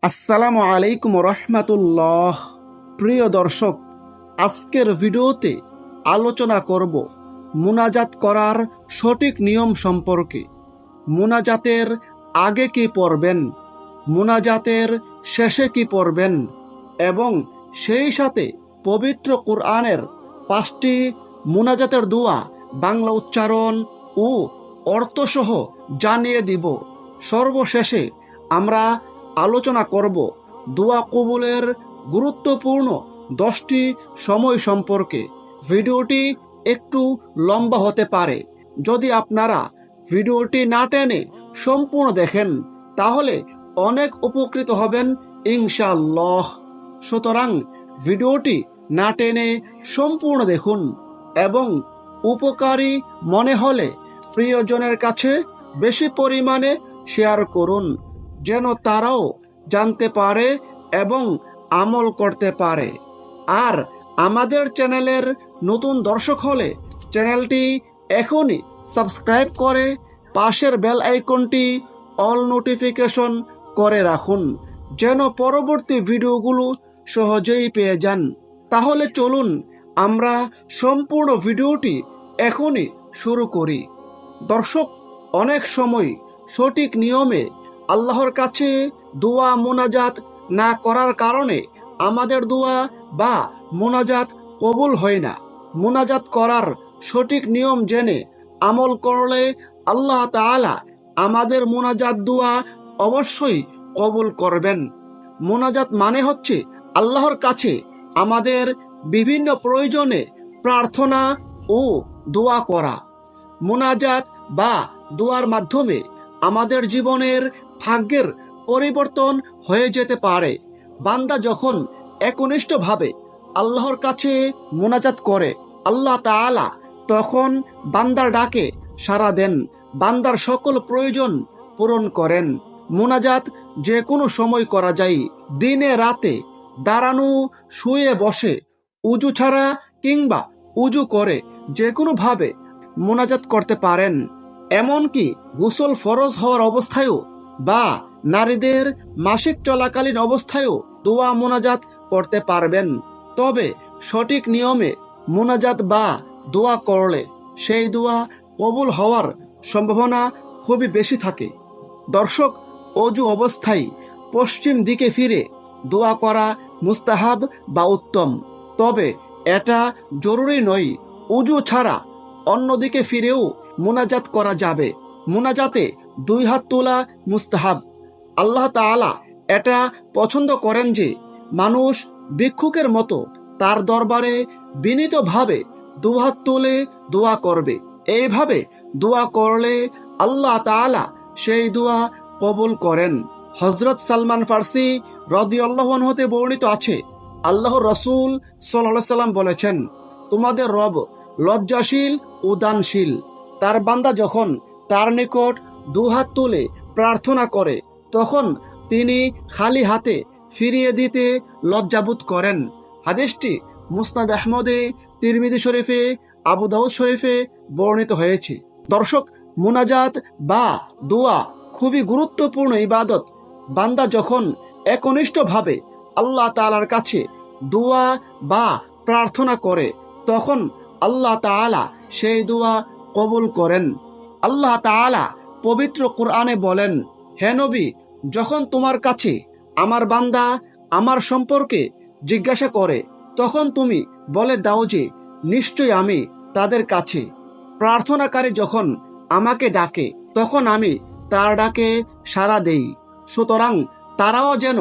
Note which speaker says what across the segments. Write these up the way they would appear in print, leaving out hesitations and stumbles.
Speaker 1: আসসালামু আলাইকুম রহমাতুল্লাহ। প্রিয় দর্শক, আজকের ভিডিওতে আলোচনা করব মুনাজাত করার সঠিক নিয়ম সম্পর্কে। মুনাজাতের আগে কি পড়বেন, মুনাজাতের শেষে কি পড়বেন এবং সেই সাথে পবিত্র কোরআনের 5টি মুনাজাতের দোয়া বাংলা উচ্চারণ ও অর্থসহ জানিয়ে দিব। সর্বশেষে আমরা আলোচনা করব দোয়া কবুলের গুরুত্বপূর্ণ 10টি সময় সম্পর্কে। ভিডিওটি একটু লম্বা হতে পারে। যদি আপনারা ভিডিওটি না টেনে সম্পূর্ণ দেখেন তাহলে অনেক উপকৃত হবেন ইনশাআল্লাহ। সুতরাং ভিডিওটি না টেনে সম্পূর্ণ দেখুন এবং উপকারী মনে হলে প্রিয়জনের কাছে বেশি পরিমাণে শেয়ার করুন, যেন তারাও জানতে পারে এবং আমল করতে পারে। আর আমাদের চ্যানেলের নতুন দর্শক হলে চ্যানেলটি এখনই সাবস্ক্রাইব করে পাশের বেল আইকনটি অল নোটিফিকেশন করে রাখুন, যেন পরবর্তী ভিডিওগুলো সহজেই পেয়ে যান। তাহলে চলুন আমরা সম্পূর্ণ ভিডিওটি এখনই শুরু করি। দর্শক, অনেক সময় সঠিক নিয়মে আল্লাহর কাছে দোয়া মোনাজাত না করার কারণে আমাদের দোয়া বা মোনাজাত কবুল হয় না। মোনাজাত করার সঠিক নিয়ম জেনে আমল করলে আল্লাহ তাআলা আমাদের মোনাজাত দোয়া অবশ্যই কবুল করবেন। মোনাজাত মানে হচ্ছে আল্লাহর কাছে আমাদের বিভিন্ন প্রয়োজনে প্রার্থনা ও দোয়া করা। মোনাজাত বা দোয়ার মাধ্যমে আমাদের জীবনের ভাগ্যের পরিবর্তন হয়ে যেতে পারে। বান্দা যখন একনিষ্ঠভাবে আল্লাহর কাছে মোনাজাত করে, আল্লাহ তাআলা তখন বান্দার ডাকে সাড়া দেন, বান্দার সকল প্রয়োজন পূরণ করেন। মোনাজাত যে কোনো সময় করা যায়, দিনে রাতে, দাঁড়ানো, শুয়ে বসে, উজু ছাড়া কিংবা উজু করে যে কোনোভাবে মোনাজাত করতে পারেন। এমনকি গোসল ফরজ হওয়ার অবস্থায়ও বা নারীদের মাসিক চলাকালীন অবস্থায়ও দোয়া মোনাজাত করতে পারবেন। তবে সঠিক নিয়মে মোনাজাত বা দোয়া করলে সেই দোয়া কবুল হওয়ার সম্ভাবনা খুবই বেশি থাকে। দর্শক, অজু অবস্থায় পশ্চিম দিকে ফিরে দোয়া করা মুস্তাহাব বা উত্তম, তবে এটা জরুরি নয়। উজু ছাড়া অন্যদিকে ফিরেও মোনাজাত করা যাবে। মোনাজাতে 2 হাত তোলা মুস্তাহাব। আল্লাহ তাআলা এটা পছন্দ করেন যে মানুষ ভিক্ষুকের মতো তার দরবারে বিনীতভাবে 2 হাত তুলে দোয়া করবে। এইভাবে দোয়া করলে আল্লাহ তাআলা সেই দোয়া কবুল করেন। হযরত সালমান ফার্সি রাদিয়াল্লাহু আনহু হতে বর্ণিত আছে, আল্লাহর রাসূল সাল্লাল্লাহু আলাইহি সাল্লাম বলেছেন, তোমাদের রব লজ্জাশীল ও দানশীল। তার বান্দা যখন তার নিকট 2 হাত তুলে প্রার্থনা করে তখন তিনি খালি হাতে ফিরিয়ে দিতে লজ্জাবোধ করেন। হাদিসটি মুসনাদ আহমদে, তিরমিজি শরীফে, আবু দাউদ শরীফে বর্ণিত হয়েছে। দর্শক, মুনাজাত বা দোয়া খুবই গুরুত্বপূর্ণ ইবাদত। বান্দা যখন একনিষ্ঠভাবে আল্লাহ তাআলার কাছে দোয়া বা প্রার্থনা করে তখন আল্লাহ তাআলা সেই দোয়া কবুল করেন। আল্লাহ তাআলা পবিত্র কোরআনে বলেন, হে নবী, যখন তোমার কাছে আমার বান্দা আমার সম্পর্কে জিজ্ঞাসা করে তখন তুমি বলে দাও যে নিশ্চয় আমি তাদের কাছে। প্রার্থনাকারী যখন আমাকে ডাকে তখন আমি তার ডাকে সাড়া দেই। সুতরাং তারাও যেন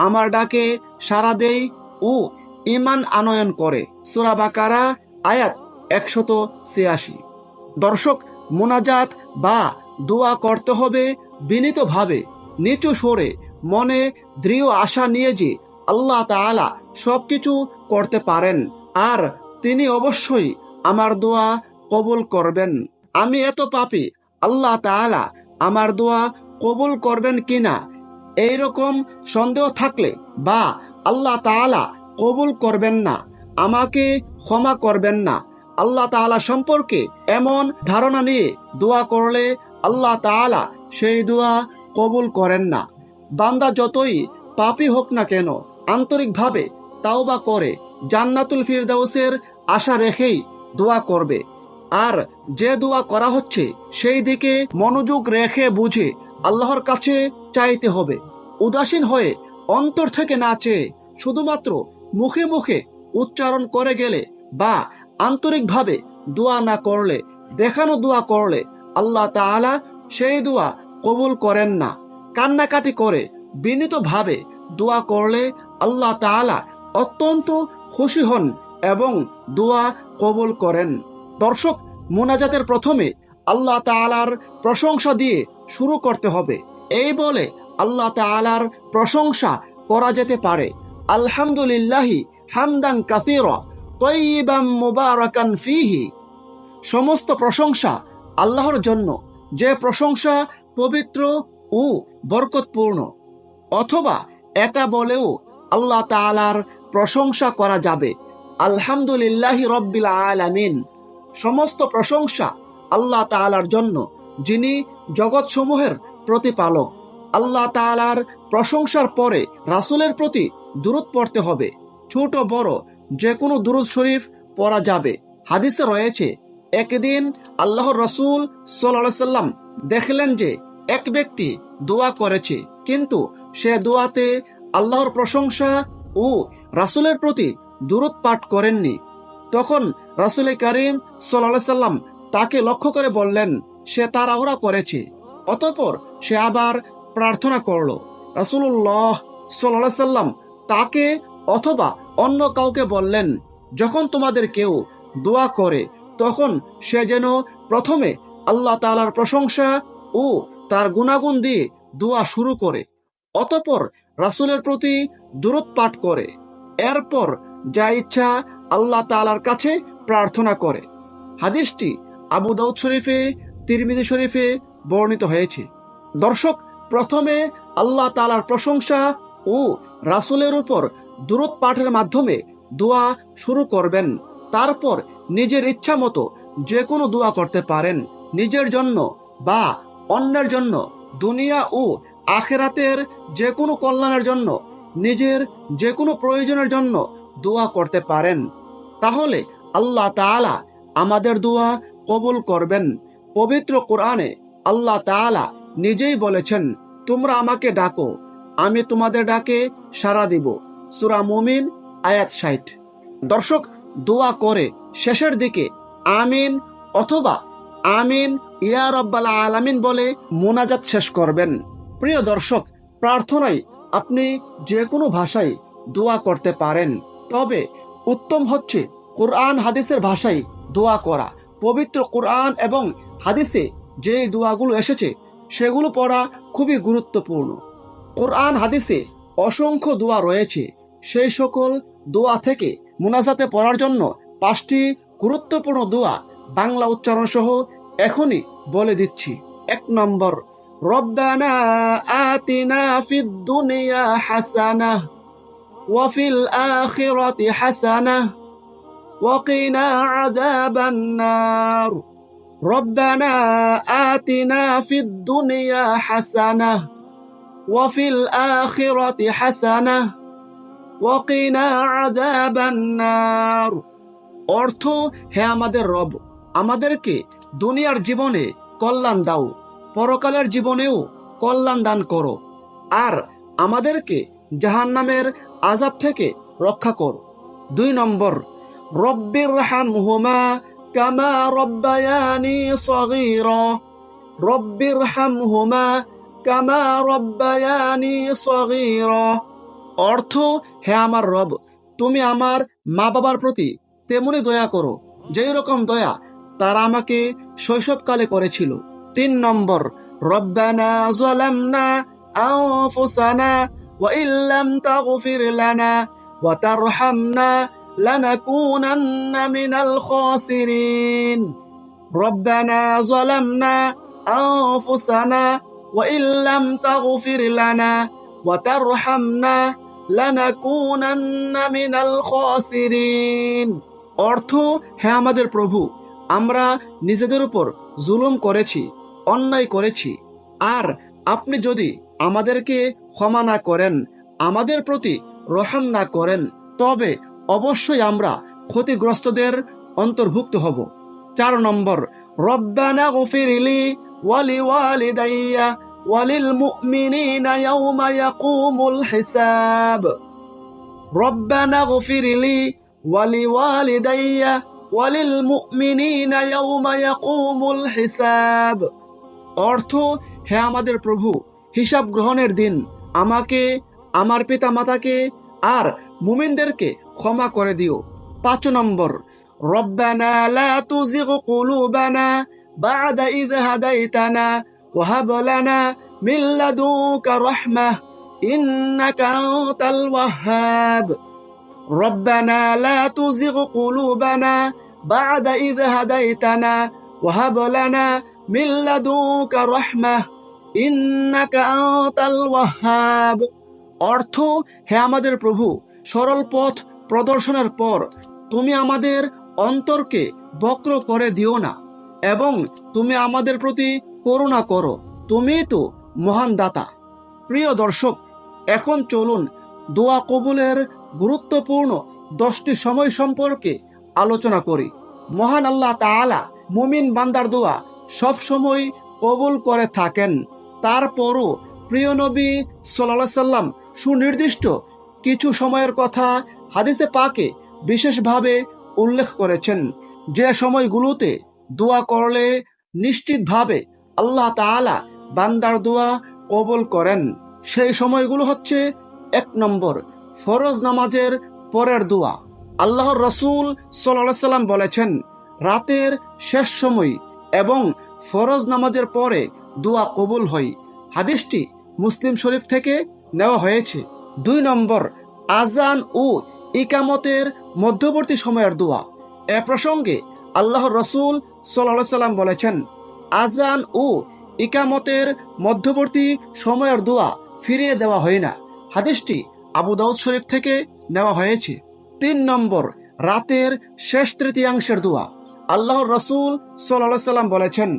Speaker 1: আমার ডাকে সাড়া দেয় ও ঈমান আনয়ন করে। সূরা বাকারা আয়াত 186। দর্শক, মুনাজাত বা দোয়া করতে হবে বিনীতভাবে, নিচু স্বরে, মনে দৃঢ় আশা নিয়ে যে আল্লাহ তাআলা সবকিছু করতে পারেন আর তিনি অবশ্যই আমার দোয়া কবুল করবেন। আমি এত পাপী, আল্লাহ তাআলা আমার দোয়া কবুল করবেন কিনা এইরকম সন্দেহ থাকলে বা আল্লাহ তাআলা কবুল করবেন না, আমাকে ক্ষমা করবেন না, আল্লাহ তাআলা সম্পর্কে এমন ধারণা নিয়ে দোয়া করলে আল্লাহ তাআলা সেই দোয়া কবুল করেন না। বান্দা যতই পাপী হোক না কেন আন্তরিকভাবে তাওবা করে জান্নাতুল ফিরদাউসের আশা রেখেই দোয়া করবে। আর যে দোয়া করা হচ্ছে সেই দিকে মনোযোগ রেখে বুঝে আল্লাহর কাছে চাইতে হবে। উদাসীন হয়ে অন্তর থেকে না চেয়ে শুধুমাত্র মুখে মুখে উচ্চারণ করে গেলে বা আন্তরিকভাবে দোয়া না করলে, দেখানো দোয়া করলে আল্লাহ তাআলা সেই দোয়া কবুল করেন না। কান্নাকাটি করে বিনীতভাবে দোয়া করলে আল্লাহ তাআলা অত্যন্ত খুশি হন এবং দোয়া কবুল করেন। দর্শক, মোনাজাতের প্রথমে আল্লাহ তাআলার প্রশংসা দিয়ে শুরু করতে হবে। এই বলে আল্লাহ তাআলার প্রশংসা করা যেতে পারে, আলহামদুলিল্লাহি হামদান কাসীরা তাইয়িবান মুবারাকান ফীহি। সমস্ত প্রশংসা আল্লাহর জন্য, যে প্রশংসা পবিত্র ও বরকতপূর্ণ। অথবা এটা বলেও আল্লাহ তাআলার প্রশংসা করা যাবে, আলহামদুলিল্লাহি রব্বিল আলামিন। সমস্ত প্রশংসা আল্লাহ তাআলার জন্য, যিনি জগৎসমূহের প্রতিপালক। আল্লাহ তাআলার প্রশংসার পরে রাসূলের প্রতি দুরূদ পড়তে হবে। ছোট বড় যে কোনো দুরূদ শরীফ পড়া যাবে। হাদিসে রয়েছে, একদিন আল্লাহর রাসূল সাল্লাল্লাহু আলাইহি সাল্লাম দেখলেন যে এক ব্যক্তি দোয়া করেছে, কিন্তু সে দোয়াতে আল্লাহর প্রশংসা ও রাসূলের প্রতি দুরূদ পাঠ করেননি। তখন রাসূল কারীম সাল্লাল্লাহু আলাইহি সাল্লাম তাকে লক্ষ্য করে বললেন, সে তাড়াহুড়া করেছে। অতঃপর সে আবার প্রার্থনা করল। রাসূলুল্লাহ সাল্লাল্লাহু আলাইহি সাল্লাম তাকে অথবা অন্য কাউকে বললেন, যখন তোমাদের কেউ দোয়া করে তখন সে যেন প্রথমে আল্লাহ তাআলার প্রশংসা ও তার গুণাগুণ দিয়ে দোয়া শুরু করে, অতঃপর রাসূলের প্রতি দুরূদ পাঠ করে, এরপর যা ইচ্ছা আল্লাহ তাআলার কাছে প্রার্থনা করে। হাদিসটি আবু দাউদ শরীফে, তিরমিজি শরীফে বর্ণিত হয়েছে। দর্শক, প্রথমে আল্লাহ তাআলার প্রশংসা ও রাসূলের উপর দুরূদ পাঠের মাধ্যমে দোয়া শুরু করবেন। তারপর নিজের ইচ্ছা মতো যে কোনো দোয়া করতে পারেন। নিজের জন্য বা অন্যের জন্য, দুনিয়া ও আখিরাতের যে কোনো কল্যাণের জন্য, নিজের যে কোনো প্রয়োজনের জন্য দোয়া করতে পারেন। তাহলে আল্লাহ তাআলা আমাদের দোয়া কবুল করবেন। পবিত্র কোরআনে আল্লাহ তাআলা নিজেই বলেছেন, তোমরা আমাকে ডাকো, আমি তোমাদের ডাকে সাড়া দিব। সূরা মুমিন আয়াত 60। দর্শক, দোয়া করে শেষের দিকে আমিন অথবা আমিন ইয়া রাব্বাল আলামিন বলে মোনাজাত শেষ করবেন। প্রিয় দর্শক, প্রার্থনায় আপনি যে কোনো ভাষায় দোয়া করতে পারেন, তবে উত্তম হচ্ছে কোরআন হাদিসের ভাষায় দোয়া করা। পবিত্র কোরআন এবং হাদিসে যে দোয়াগুলো এসেছে সেগুলো পড়া খুবই গুরুত্বপূর্ণ। কোরআন হাদিসে অসংখ্য দোয়া রয়েছে। সেই সকল দোয়া থেকে মুনাজাতে পড়ার জন্য 5টি গুরুত্বপূর্ণ দোয়া বাংলা উচ্চারণ সহ এখনই বলে দিচ্ছি। 1 নম্বর, রব্বানা আতিনা ফিদ দুনিয়া হাসানাহ ওয়া ফিল আখিরাতি হাসানাহ ওয়া কিনা আযাবান নার। রব্বানা আতিনা ফিদ দুনিয়া হাসানাহ ওয়া ফিল আখিরাতি হাসানাহ ওয়া কিনা আযাবান নার। অর্থ, হে আমাদের রব, আমাদেরকে দুনিয়ার জীবনে কল্যাণ দাও, পরকালের জীবনেও কল্যাণ দান করো, আর আমাদেরকে জাহান্নামের আযাব থেকে রক্ষা করো। 2 নম্বর, রব্বিরহামহুমা কামা রব্বায়ানি সগীরা। রব্বিরহামহুমা কামা রব্বায়ানি সগীরা। অর্থ, হে আমার রব, তুমি আমার মা বাবার প্রতি তেমনি দয়া করো যেই রকম দয়া তারা আমাকে শৈশবকালে করেছিল। 3 নম্বর, রব্বানা যালামনা আনফুসানা ওয়া ইল্লাম তাগফির লানা ওয়া তারহামনা লানাকুনান্না মিনাল খাসিরিন। রব্বানা যালামনা আনফুসানা ওয়া ইল্লাম তাগফির লানা ওয়া তারহামনা লানাকুনান্না মিনাল খাসিরিন। অর্থ, হে আমাদের প্রভু, আমরা নিজেদের উপর জুলুম করেছি, অন্যায় করেছি, আর আপনি যদি আমাদেরকে ক্ষমা না করেন আমাদের প্রতি রহম না করেন, তবে অবশ্যই আমরা ক্ষতিগ্রস্তদের অন্তর্ভুক্ত হব। 4 নম্বর, রব্বানা গফিরলি ওয়ালিওয়ালিদাইয়া ওয়ালিল মুমিনিনা ইয়াওমা ইয়াকুমুল হিসাব। রব্বানা গফিরলি ওয়ালিওয়ালিদাইয়া ওয়ালিল মুমিনিনা ইয়াওমা ইয়াকুমুল হিসাব। অর্থ, হে আমাদের প্রভু, হিসাব গ্রহণের দিন আমাকে, আমার পিতা মাতাকে আর মুমিনদেরকে ক্ষমা করে দিও। 5 নম্বর, রব্বানা লা তুজিগ কুলুবানা বা'দা ইয হাদাইতানা ওয়া হাব লানা মিন লাদুনকা রাহমাহ ইন্নাকা আনতাল ওয়াহ্হাব। রব্বানা লা তুজিগ কুলুবানা বা'দা ইয হাদাইতানা ওয়া হাব লানা মিন লাদুনকা রাহমাহ ইন্নাকা আনতাল ওয়াহ্হাব। অর্থ, হে আমাদের প্রভু, সরল পথ প্রদর্শনের পর তুমি আমাদের অন্তরকে বক্র করে দিও না এবং তুমি আমাদের প্রতি করুণা করো, তুমি তো মহান দাতা। প্রিয় দর্শক, এখন চলুন দোয়া কবুলের গুরুত্বপূর্ণ 10টি সময় সম্পর্কে আলোচনা করি। মহান আল্লাহ তাআলা মুমিন বান্দার দোয়া সব সময় কবুল করে থাকেন। তারপরও প্রিয় নবী সাল্লাল্লাহু আলাইহি সাল্লাম সুনির্দিষ্ট কিছু সময়ের কথা হাদিসে পাকে বিশেষভাবে উল্লেখ করেছেন, যে সময়গুলোতে দোয়া করলে নিশ্চিতভাবে আল্লাহ তাআলা বান্দার দোয়া কবুল করেন। সেই সময়গুলো হচ্ছে: 1 নম্বর, ফরজ নামাজের পরের দোয়া। আল্লাহর রাসূল সাল্লাল্লাহু আলাইহি সাল্লাম বলেছেন, রাতের শেষ সময় এবং ফরজ নামাজের পরে দোয়া কবুল হয়। হাদিসটি মুসলিম শরীফ থেকে নেওয়া হয়েছে। 2 নম্বর, আজান ও ইকামতের মধ্যবর্তী সময়ের দোয়া। এ প্রসঙ্গে আল্লাহর রাসূল সাল্লাল্লাহু আলাইহি সাল্লাম বলেছেন, আজান ও ইকামতের মধ্যবর্তী সময়ের দোয়া ফিরিয়ে দেওয়া হয় না। হাদিসটি আবু দাউদ শরীফ থেকে নেওয়া হয়েছে। 3 নম্বর, রাতের শেষ তৃতীয়াংশের দোয়া। আল্লাহর রাসূল সাল্লাল্লাহু আলাইহি সাল্লাম বলেছেন,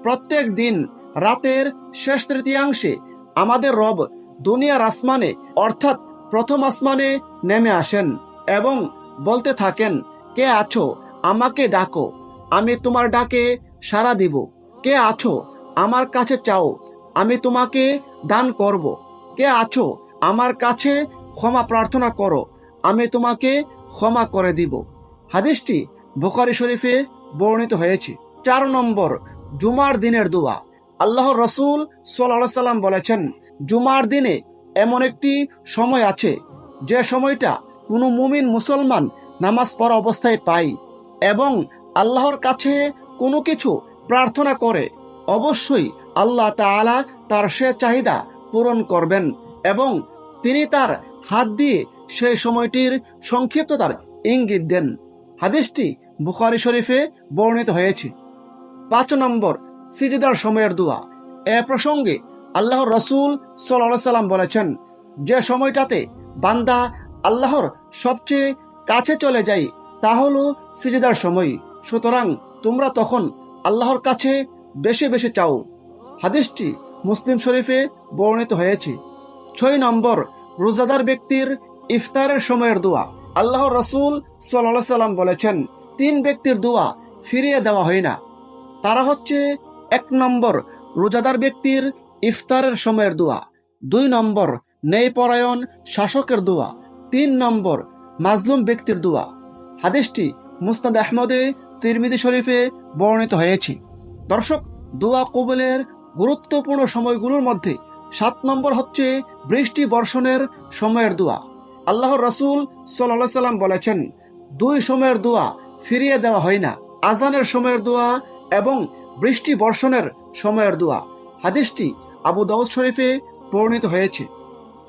Speaker 1: প্রত্যেক দিন রাতের শেষ তৃতীয়াংশে আমাদের রব দুনিয়ার আসমানে অর্থাৎ প্রথম আসমানে নেমে আসেন এবং বলতে থাকেন, কে আছো, আমাকে ডাকো, আমি তোমার ডাকে সাড়া দিব। কে আছো, আমার কাছে চাও, আমি তোমাকে দান করব। কে আছো, আমার কাছে ক্ষমা প্রার্থনা করো, আমি তোমাকে ক্ষমা করে দিব। হাদিসটি বুখারী শরীফে বর্ণিত হয়েছে। 4 নম্বর, জুমার দিনের দোয়া। আল্লাহর রাসূল সাল্লাল্লাহু আলাইহি সাল্লাম বলেছেন, জুমার দিনে এমন একটি সময় আছে যে সময়টা কোনো মুমিন মুসলমান নামাজ পড়া অবস্থায় পায় এবং আল্লাহর কাছে কোনো কিছু প্রার্থনা করে, অবশ্যই আল্লাহ তাআলা তার সে চাহিদা পূরণ করবেন এবং তিনি তার হাত দিয়ে সেই সময়টির সংক্ষিপ্ততার ইঙ্গিত দেন। হাদিসটি বুখারী শরীফে বর্ণিত হয়েছে। 5 নম্বর, সিজদার সময়ের দোয়া। এ প্রসঙ্গে আল্লাহর রাসূল সাল্লাল্লাহু আলাইহি সাল্লাম বলেছেন, যে সময়টাতে বান্দা আল্লাহর সবচেয়ে কাছে চলে যায় তা হলো সিজদার সময়, সুতরাং তোমরা তখন আল্লাহর কাছে বেশি বেশি চাও। হাদিসটি মুসলিম শরীফে বর্ণিত হয়েছে। 6 নম্বর, রোজাদার ব্যক্তির ইফতারের সময়ের দোয়া। আল্লাহর রাসূল সাল্লাল্লাহু আলাইহি সাল্লাম বলেছেন, 3 ব্যক্তির দোয়া ফিরিয়ে দেওয়া হয় না। তারা হচ্ছে: 1 নম্বর, রোজাদার ব্যক্তির ইফতারের সময়ের দোয়া। 2 নম্বর, ন্যায়পরায়ণ শাসকের দোয়া। 3 নম্বর, মাজলুম ব্যক্তির দোয়া। হাদিসটি মুসনাদ আহমদে তিরমিজি শরীফে বর্ণিত হয়েছে। দর্শক, দোয়া কবুলের গুরুত্বপূর্ণ সময়গুলোর মধ্যে 7 নম্বর হচ্ছে বৃষ্টি বর্ষণের সময়ের দোয়া। আল্লাহর রাসূল সাল্লাল্লাহু আলাইহি সাল্লাম বলেছেন, 2 সময়ের দোয়া ফিরিয়ে দেওয়া হয় না: আজানের সময়ের দোয়া এবং বৃষ্টি বর্ষণের সময়ের দোয়া। হাদিসটি আবু দাউদ শরীফে বর্ণিত হয়েছে।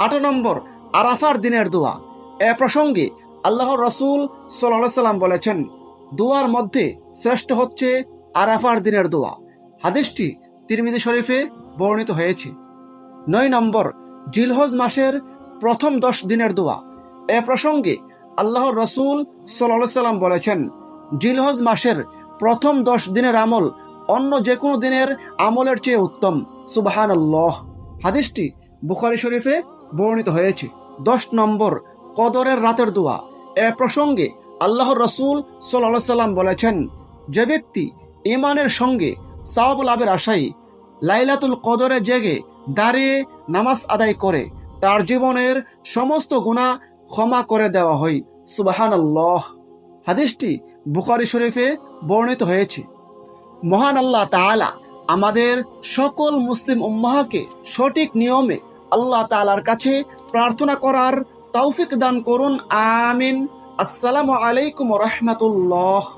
Speaker 1: 8 নম্বর, আরাফার দিনের দোয়া। এ প্রসঙ্গে আল্লাহর রাসূল সাল্লাল্লাহু আলাইহি সাল্লাম বলেছেন, দোয়ার মধ্যে শ্রেষ্ঠ হচ্ছে আরাফার দিনের দোয়া। হাদিসটি তিরমিজি শরীফে বর্ণিত হয়েছে। 9 নম্বর, জিলহজ মাসের প্রথম 10 দিনের দোয়া। এ প্রসঙ্গে আল্লাহর রাসূল সাল্লাল্লাহু আলাইহি সাল্লাম বলেছেন, জিলহজ মাসের প্রথম 10 দিনের আমল অন্য যে কোনো দিনের আমলের চেয়ে উত্তম। সুবহানাল্লাহ। হাদিসটি বুখারী শরীফে বর্ণিত হয়েছে। 10 নম্বর, কদরের রাতের দোয়া। এ প্রসঙ্গে আল্লাহর রসুল সাল্লাল্লাহু সাল্লাম বলেছেন, যে ব্যক্তি ঈমানের সঙ্গে সওয়াব লাভের আশায় লাইলাতুল কদরে জেগে দাঁড়িয়ে নামাজ আদায় করে, তার জীবনের সমস্ত গুনাহ ক্ষমা করে দেওয়া হয়। সুবহানাল্লাহ। হাদিসটি বুখারী শরীফে বর্ণিত হয়েছে। মহান আল্লাহ তাআলা আমাদের সকল মুসলিম উম্মাহকে সঠিক নিয়মে আল্লাহ তাআলার কাছে প্রার্থনা করার তৌফিক দান করুন। আমিন। আসসালামু আলাইকুম ওয়া রাহমাতুল্লাহ।